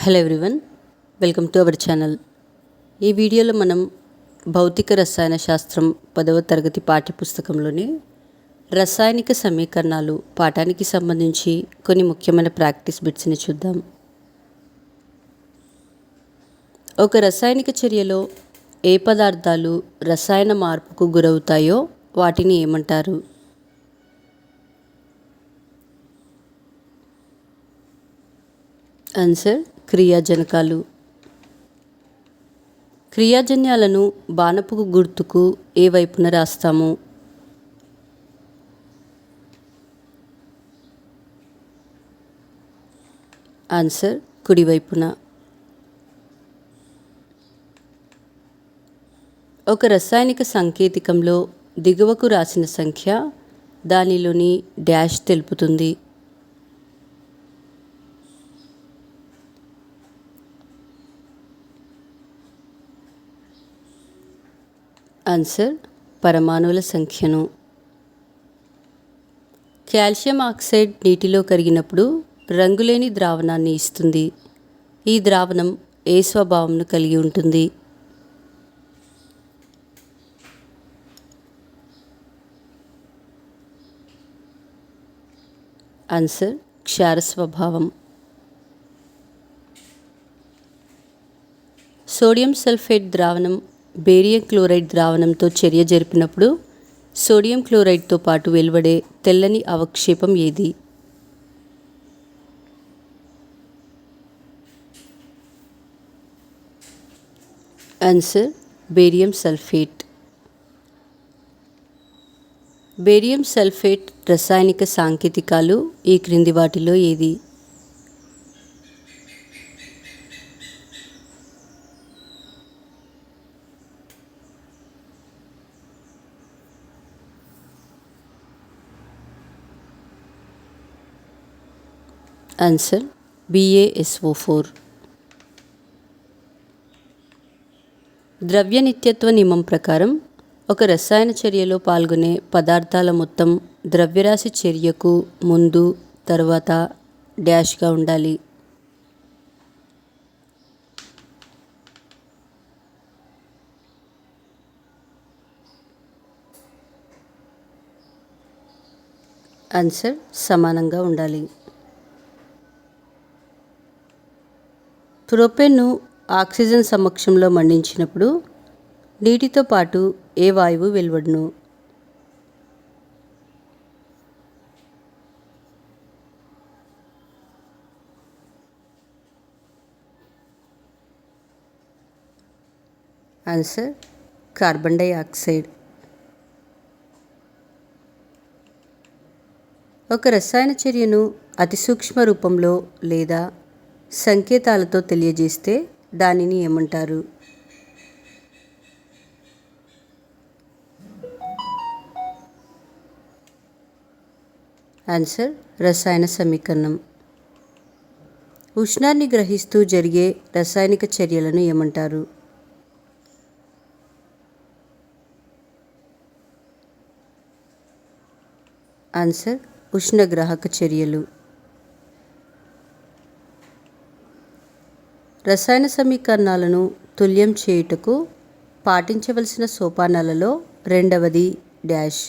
Hello everyone, welcome to our channel. ఈ వీడియోలో మనం భౌతిక రసాయన శాస్త్రం 10వ తరగతి పాఠ్యపుస్తకంలోని రసాయనిక సమీకరణాలు పాఠానికి సంబంధించి కొన్ని ముఖ్యమైన ప్రాక్టీస్ బిట్స్ని చూద్దాం. ఒక రసాయనిక చర్యలో ఏ పదార్థాలు రసాయన మార్పుకు గురవుతాయో వాటిని ఏమంటారు? ఆన్సర్ క్రియాజనకాలు. క్రియాజన్యాలను బాణపు గుర్తుకు ఏ వైపున రాస్తాము? ఆన్సర్ కుడివైపున. ఒక రసాయనిక సంకేతికంలో దిగువకు రాసిన సంఖ్య దానిలోని డాష్ తెలుపుతుంది. ఆన్సర్ పరమాణువుల సంఖ్యను. కాల్షియం ఆక్సైడ్ నీటిలో కరిగినప్పుడు రంగులేని ద్రావణాన్ని ఇస్తుంది. ఈ ద్రావణం ఏ స్వభావంను కలిగి ఉంటుంది? ఆన్సర్ క్షార స్వభావం. సోడియం సల్ఫేట్ ద్రావణం బేరియం క్లోరైడ్ ద్రావణంతో చర్య జరిపినప్పుడు సోడియం క్లోరైడ్తో పాటు వెలువడే తెల్లని అవక్షేపం ఏది? Answer barium sulphate. Barium sulphate రసాయనిక సాంకేతికాలు ఈ క్రింది వాటిలో ఏది? Answer BaSO4. ద్రవ్య నిత్యత్వ నియమం ప్రకారం ఒక రసాయన చర్యలో పాల్గొనే పదార్థాల మొత్తం ద్రవ్యరాశి చర్యకు ముందు తర్వాత డాష్గా ఉండాలి. ఆన్సర్ సమానంగా ఉండాలి. ప్రొపేన్ను ఆక్సిజన్ సమక్షంలో మండించినప్పుడు నీటితో పాటు ఏ వాయువు వెలువడును? Answer carbon dioxide. ఒక రసాయన చర్యను అతి సూక్ష్మ రూపంలో లేదా సంకేతాలతో తెలియజేస్తే దానిని ఏమంటారు? ఆన్సర్ రసాయన సమీకరణం. ఉష్ణాన్ని గ్రహిస్తూ జరిగే రసాయనిక చర్యలను ఏమంటారు? ఆన్సర్ ఉష్ణగ్రాహక చర్యలు. రసాయన సమీకరణాలను తుల్యం చేయుటకు పాటించవలసిన సోపానాలలో రెండవది డాష్.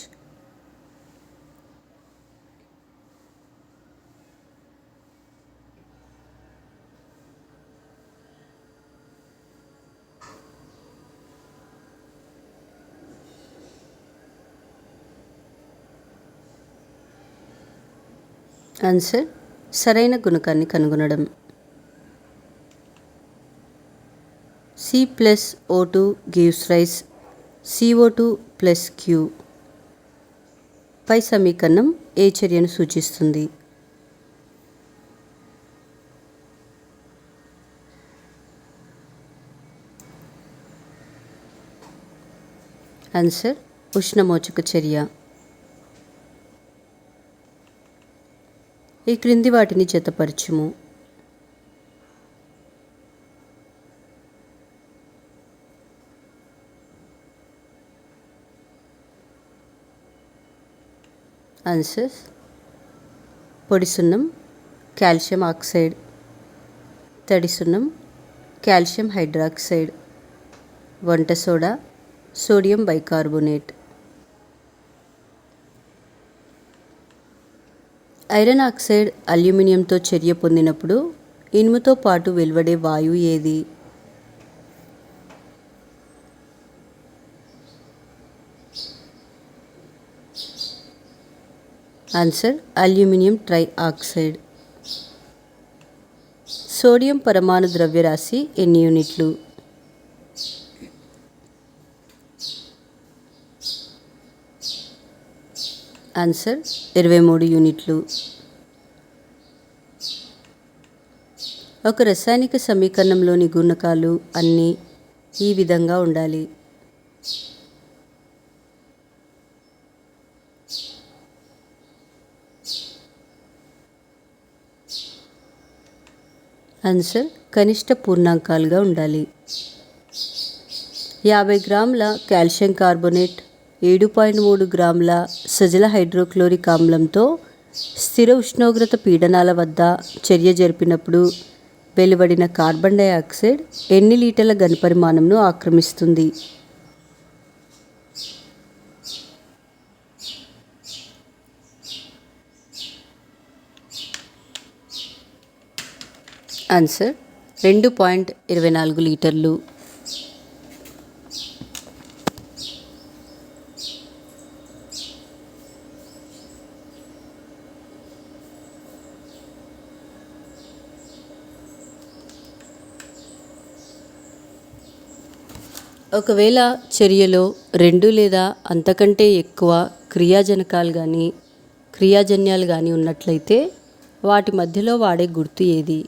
ఆన్సర్ సరైన గుణకాన్ని కనుగొనడం. C+O2 gives rise CO2 plus Q. పై సమీకరణం ఏ చర్యను సూచిస్తుంది? ఆన్సర్ ఉష్ణమోచక చర్య. ఈ క్రింది వాటిని జతపరచుము. ఆన్సర్స్ పొడి సున్నం, కాల్షియం ఆక్సైడ్, తడి సున్నం, కాల్షియం హైడ్రాక్సైడ్, వంట soda, sodium bicarbonate. Iron oxide అల్యూమినియంతో చర్య పొందినప్పుడు ఇనుముతో పాటు వెలువడే వాయువు ఏది? Answer aluminium trioxide. Sodium పరమాణు ద్రవ్యరాశి ఎన్ని యూనిట్లు? ఆన్సర్ 23 యూనిట్లు. ఒక రసాయనిక సమీకరణంలోని గుణకాలు అన్నీ ఈ విధంగా ఉండాలి. ఆన్సర్ కనిష్ట పూర్ణాంకాలుగా ఉండాలి. 50 గ్రాముల కాల్షియం కార్బోనేట్ 7.3 గ్రాముల సజల హైడ్రోక్లోరిక్ ఆమ్లంతో స్థిర ఉష్ణోగ్రత పీడనాల వద్ద చర్య జరిపినప్పుడు వెలువడిన కార్బన్ డయాక్సైడ్ ఎన్ని లీటర్ల ఘనపరిమాణంను ఆక్రమిస్తుంది? ఆన్సర్ 2.24 లీటర్లు. ఒకవేళ చర్యలో 2 లేదా అంతకంటే ఎక్కువ క్రియాజనకాలు కానీ క్రియాజన్యాలు కానీ ఉన్నట్లయితే వాటి మధ్యలో వాడే గుర్తు ఏది?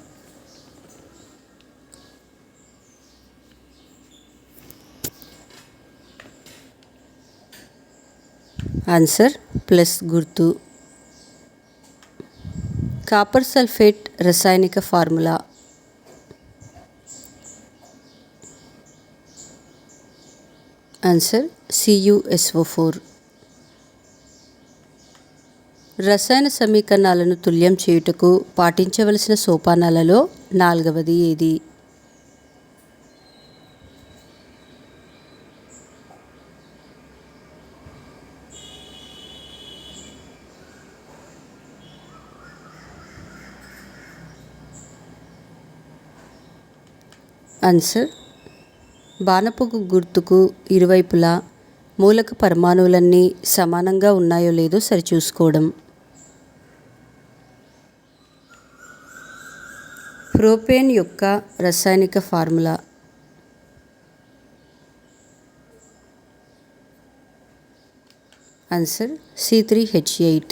ఆన్సర్ ప్లస్ గుర్తు. కాపర్ సల్ఫేట్ రసాయనిక ఫార్ములా. Answer CuSO4. రసాయన సమీకరణాలను తుల్యం చేయుటకు పాటించవలసిన సోపానాలలో 4వది ఏది? ఆన్సర్ బాణపుకు గుర్తుకు ఇరువైపులా మూలక పరమాణువులన్నీ సమానంగా ఉన్నాయో లేదో సరిచూసుకోవడం. ప్రోపేన్ యొక్క రసాయనిక ఫార్ములా. Answer C3H8.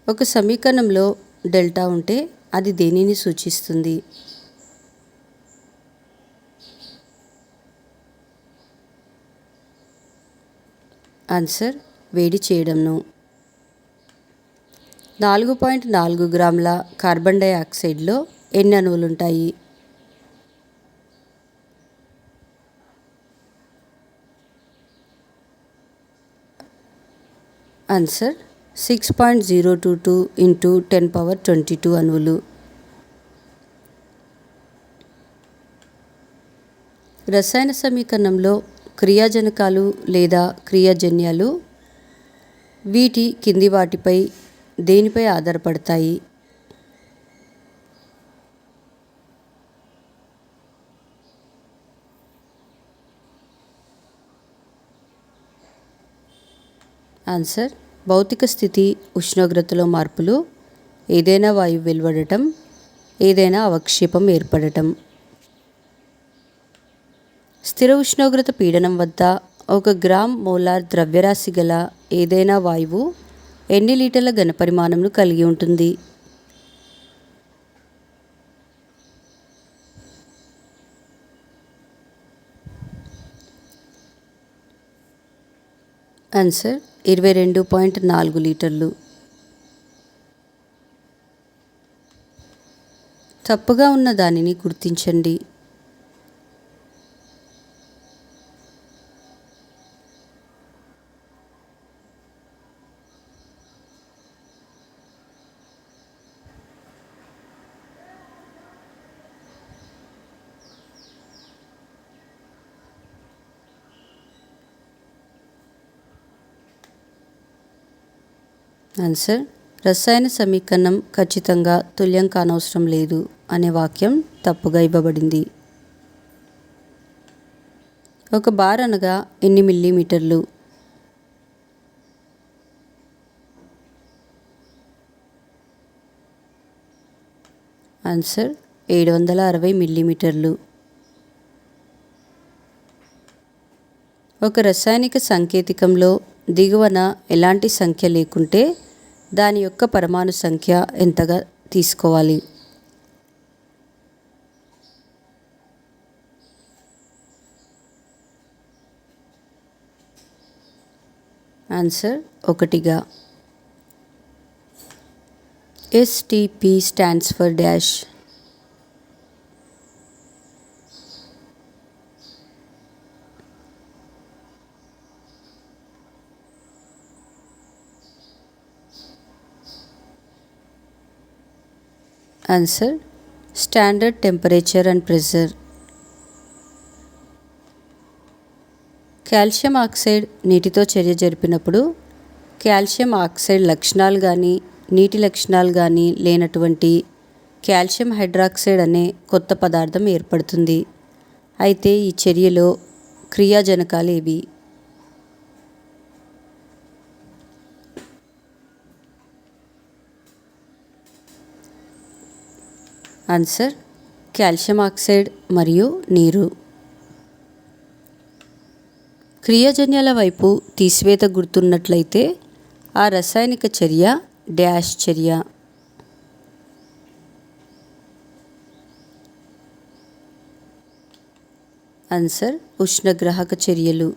ఒక సమీకరణంలో డెల్టా ఉంటే అది దేనిని సూచిస్తుంది? ఆన్సర్ వేడి చేయడంను. 4.4 గ్రాముల కార్బన్ డయాక్సైడ్లో ఎన్ని అణువులుంటాయి? ఆన్సర్ 6.022 ఇంటూ 10^22 అణువులు. రసాయన సమీకరణంలో క్రియాజనకాలు లేదా క్రియాజన్యాలు వీటి కింది వాటిపై దేనిపై ఆధారపడతాయి? ఆన్సర్ భౌతిక స్థితి, ఉష్ణోగ్రతలో మార్పులు, ఏదైనా వాయువు వెలువడటం, ఏదైనా అవక్షేపం ఏర్పడటం. స్థిర ఉష్ణోగ్రత పీడనం వద్ద 1 గ్రామ్ మోలార్ ద్రవ్యరాశి గల ఏదైనా వాయువు ఎన్ని లీటర్ల ఘనపరిమాణంను కలిగి ఉంటుంది? ఆన్సర్ 22.4 లీటర్లు. తప్పుగా ఉన్న దానిని గుర్తించండి. ఆన్సర్ రసాయన సమీకరణం ఖచ్చితంగా తుల్యం కానవసరం లేదు అనే వాక్యం తప్పుగా ఇవ్వబడింది. ఒక బార్ అనగా ఎన్ని మిల్లీమీటర్లు? ఆన్సర్ 760 మిల్లీమీటర్లు. ఒక రసాయనిక సంకేతికంలో దిగువన ఎలాంటి సంఖ్య లేకుంటే దాని యొక్క పరమాణు సంఖ్య ఎంతగా తీసుకోవాలి? ఆన్సర్ 1గా. STP stands for dash. Answer standard temperature and pressure. Calcium oxide నీటితో చర్య జరిపినప్పుడు కాల్షియం ఆక్సైడ్ లక్షణాలు కానీ నీటి లక్షణాలు కానీ లేనటువంటి కాల్షియం హైడ్రాక్సైడ్ అనే కొత్త పదార్థం ఏర్పడుతుంది. అయితే ఈ చర్యలో క్రియాజనకాలు ఏవి? ఆన్సర్ కాల్షియం ఆక్సైడ్ మరియు నీరు. క్రియాజన్యాల వైపు తీసివేత గుర్తున్నట్లయితే ఆ రసాయనిక చర్య డాష్ చర్య. ఆన్సర్ ఉష్ణగ్రాహక చర్యలు.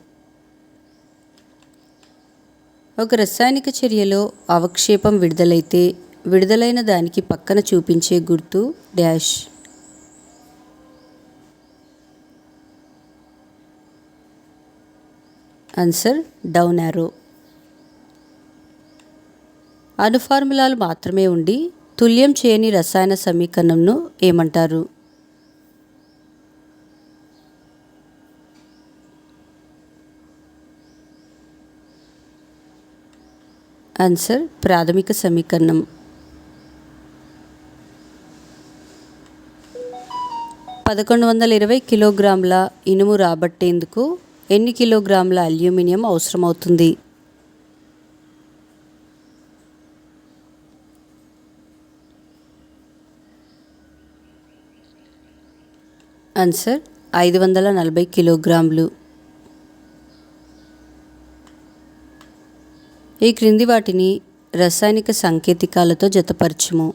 ఒక రసాయనిక చర్యలో అవక్షేపం విడుదలైతే విడుదలైన దానికి పక్కన చూపించే గుర్తు డాష్. Answer down arrow. అణు ఫార్ములాలు మాత్రమే ఉండి తుల్యం చేయని రసాయన సమీకరణంను ఏమంటారు? ఆన్సర్ ప్రాథమిక సమీకరణం. 1120 కిలోగ్రాముల ఇనుము రాబట్టేందుకు ఎన్ని కిలోగ్రాముల అల్యూమినియం అవసరమవుతుంది? ఆన్సర్ 540 కిలోగ్రాములు. ఈ క్రింది వాటిని రసాయనిక సంకేతికాలతో జతపరచుము.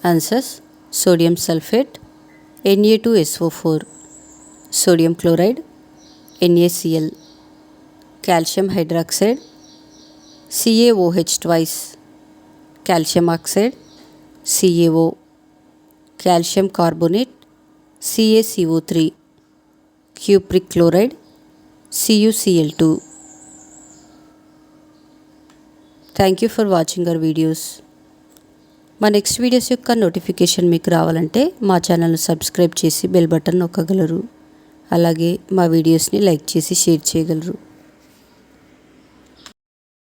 Answers sodium sulphate, Na2SO4, sodium chloride, NaCl, calcium hydroxide, CaOH twice, calcium oxide, CaO, calcium carbonate, CaCO3, cupric chloride, CuCl2. Thank you for watching our videos. మా నెక్స్ట్ వీడియోస్ యొక్క నోటిఫికేషన్ మీకు రావాలంటే మా ఛానల్ను సబ్స్క్రైబ్ చేసి బెల్ బటన్ నొక్కగలరు. అలాగే మా వీడియోస్ని లైక్ చేసి షేర్ చేయగలరు.